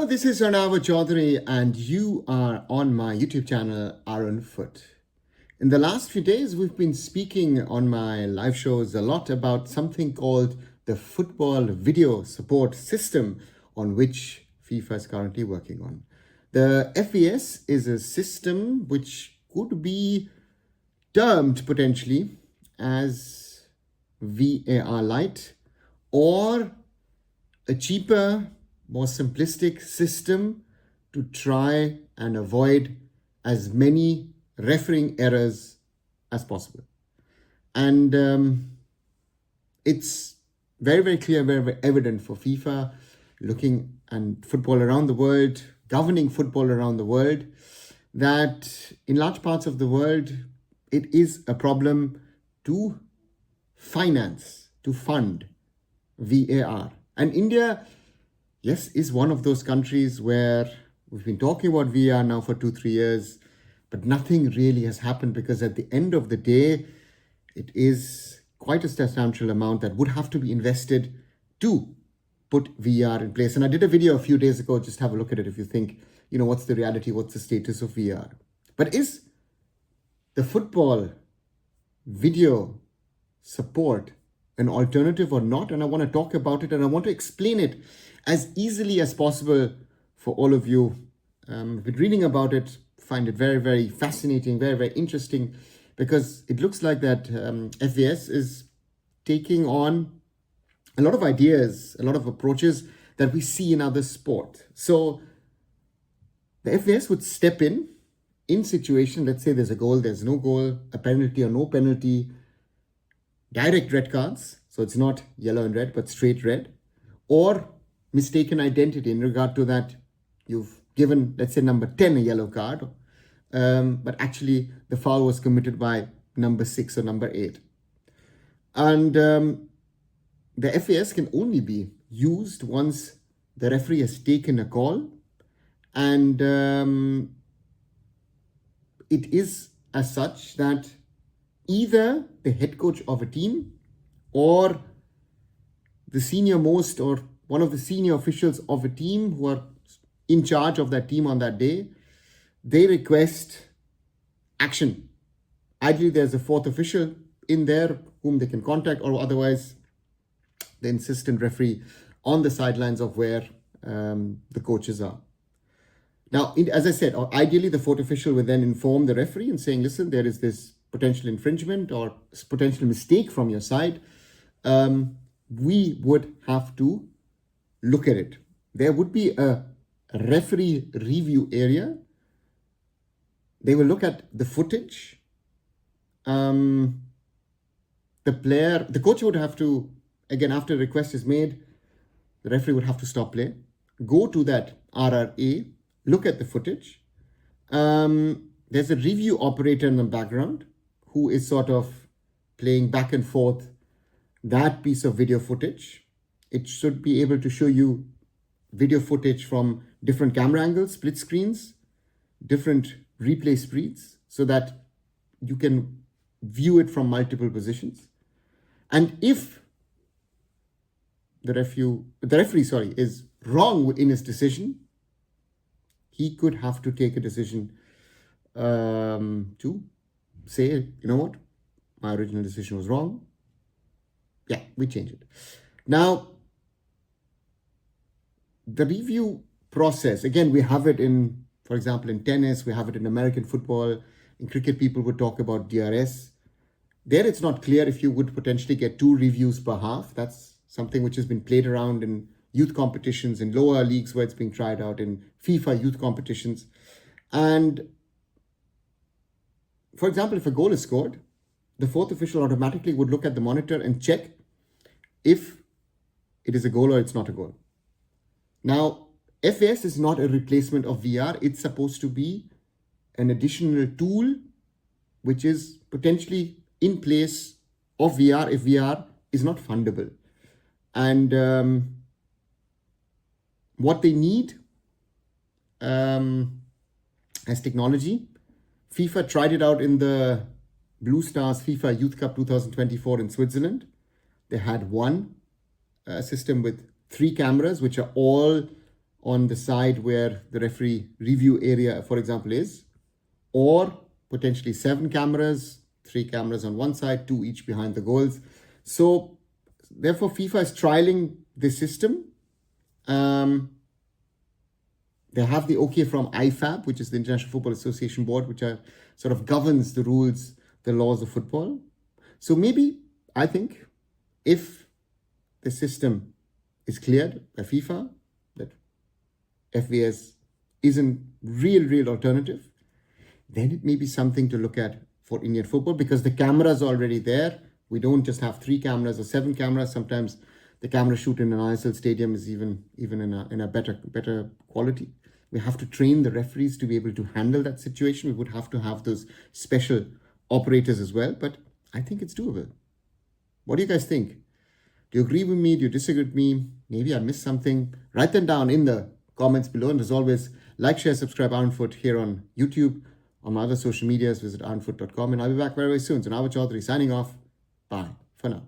this is Arunava Chaudhuri, and you are on my YouTube channel, Arunfoot. In the last few days, we've been speaking on my live shows a lot about something called the Football Video Support System, on which FIFA is currently working on. The FVS is a system which could be termed potentially as VAR Lite, or a cheaper, more simplistic system to try and avoid as many refereeing errors as possible. And it's very, very clear, very, very evident for FIFA looking at football around the world, governing football around the world, that in large parts of the world, it is a problem to finance, to fund VAR. And India, yes, is one of those countries where we've been talking about VAR now for 2-3 years, but nothing really has happened, because at the end of the day, it is quite a substantial amount that would have to be invested to put VAR in place. And I did a video a few days ago, just have a look at it if you think, what's the reality, what's the status of VAR. But is the football video support an alternative or not? And I want to talk about it, and I want to explain it as easily as possible for all of you. I've been reading about it, find it very, very fascinating, very, very interesting, because it looks like that FVS is taking on a lot of ideas, a lot of approaches that we see in other sport. So the FVS would step in situation, let's say there's a goal, there's no goal, a penalty or no penalty, direct red cards, so it's not yellow and red, but straight red, or mistaken identity in regard to that you've given, let's say, number 10 a yellow card, but actually the foul was committed by number 6 or number 8. And the FAS can only be used once the referee has taken a call, and it is as such that either the head coach of a team or the senior most or one of the senior officials of a team who are in charge of that team on that day, they request action. Ideally, there's a fourth official in there whom they can contact, or otherwise the assistant referee on the sidelines of where the coaches are. Now, as I said, ideally the fourth official will then inform the referee and saying, listen, there is this potential infringement or potential mistake from your side. We would have to look at it. There would be a referee review area. They will look at the footage. The coach would have to, again, after a request is made, the referee would have to stop play, go to that RRA, look at the footage. There's a review operator in the background who is sort of playing back and forth that piece of video footage. It should be able to show you video footage from different camera angles, split screens, different replay speeds, so that you can view it from multiple positions. And if the referee is wrong in his decision, he could have to take a decision to say, you know what, my original decision was wrong. Yeah, we change it. Now, the review process, again, we have it in, for example, in tennis, we have it in American football. In cricket, people would talk about DRS. There, it's not clear if you would potentially get 2 reviews per half. That's something which has been played around in youth competitions, in lower leagues where it's being tried out, in FIFA youth competitions. And for example, if a goal is scored, the fourth official automatically would look at the monitor and check if it is a goal or it's not a goal. Now, FAS is not a replacement of VR. It's supposed to be an additional tool which is potentially in place of VR if VR is not fundable. And what they need as technology, FIFA tried it out in the Blue Stars FIFA Youth Cup 2024 in Switzerland. They had one system with 3 cameras, which are all on the side where the referee review area, for example, is, or potentially 7 cameras, 3 cameras on one side, 2 each behind the goals. So therefore, FIFA is trialing this system. They have the okay from IFAB, which is the International Football Association Board, which sort of governs the rules, the laws of football. So maybe, I think, if the system is cleared by FIFA, that FVS isn't real alternative, then it may be something to look at for Indian football, because the cameras are already there. We don't just have 3 cameras or 7 cameras. Sometimes the camera shoot in an ISL stadium is even in a better quality. We have to train the referees to be able to handle that situation. We would have to have those special operators as well, but I think it's doable. What do you guys think? Do you agree with me? Do you disagree with me? Maybe I missed something. Write them down in the comments below. And as always, like, share, subscribe Arunfoot here on YouTube. On my other social medias, visit arunfoot.com. And I'll be back very soon. So Arunava Chaudhuri signing off. Bye for now.